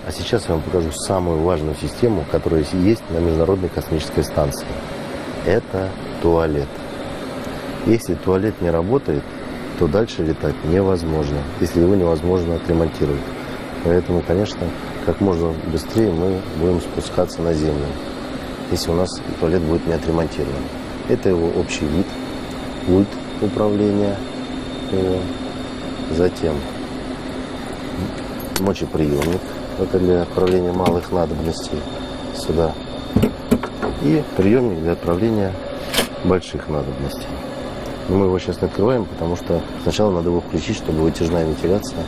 А сейчас я вам покажу самую важную систему, которая есть на Международной космической станции. Это туалет. Если туалет не работает, то дальше летать невозможно, если его невозможно отремонтировать. Поэтому, конечно, как можно быстрее мы будем спускаться на Землю, если у нас туалет будет не отремонтирован. Это его общий вид, пульт управления, затем мочеприемник, это для отправления малых надобностей сюда, и приемник для отправления больших надобностей. Но мы его сейчас не открываем, потому что сначала надо его включить, чтобы вытяжная вентиляция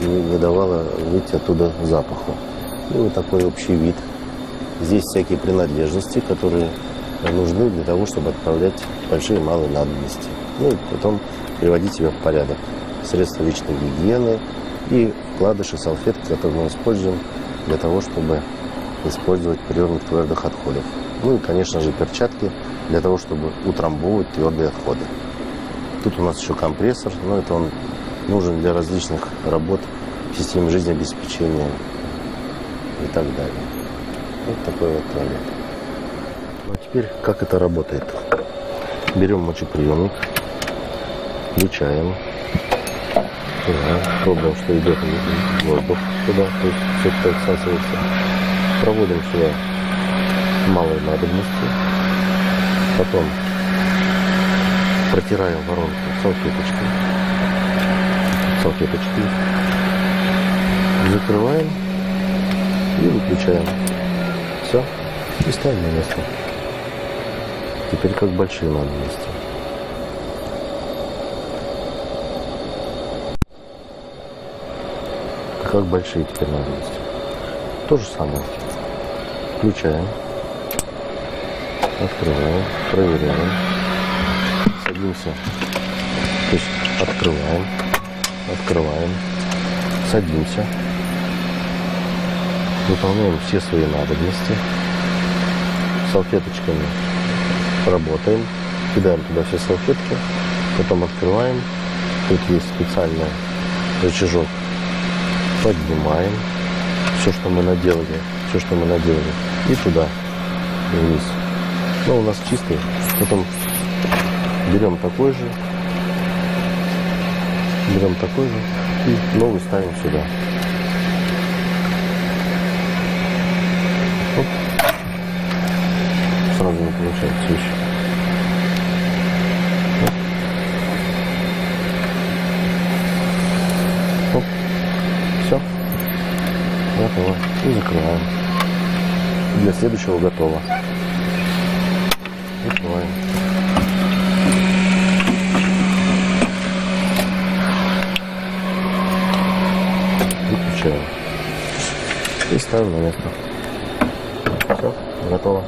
не давала выйти оттуда запаху. И вот такой общий вид. Здесь всякие принадлежности, которые нужны для того, чтобы отправлять большие и малые надобности. Ну и потом приводить себя в порядок. Средства личной гигиены и вкладыши, салфетки, которые мы используем для того, чтобы использовать приемник твердых отходов. Ну и, конечно же, перчатки для того, чтобы утрамбовывать твердые отходы. Тут у нас еще компрессор, но это он нужен для различных работ в системе жизнеобеспечения и так далее. Вот такой вот туалет. Ну а теперь как это работает? Берем мочеприемник, включаем, пробуем, что идет воздух туда, то есть все это всасывается. Проводим сюда малые надобности, потом протираем воронку салфеточкой, закрываем и выключаем. Все, и ставим на место. Теперь как большие надобности. Как большие теперь надобности. То же самое. Включаем, открываем, проверяем, садимся, то есть открываем, садимся, выполняем все свои надобности, салфеточками работаем, кидаем туда все салфетки, потом открываем, тут есть специальный рычажок, поднимаем все, что мы наделали, и туда, и вниз. Но у нас чистый, потом берем такой же, и новый ставим сюда. Оп. Сразу не получается еще. Оп. Все. Готово. И закрываем. Для следующего готово. Закрываем. Выключаем. И ставим на место. Все, готово.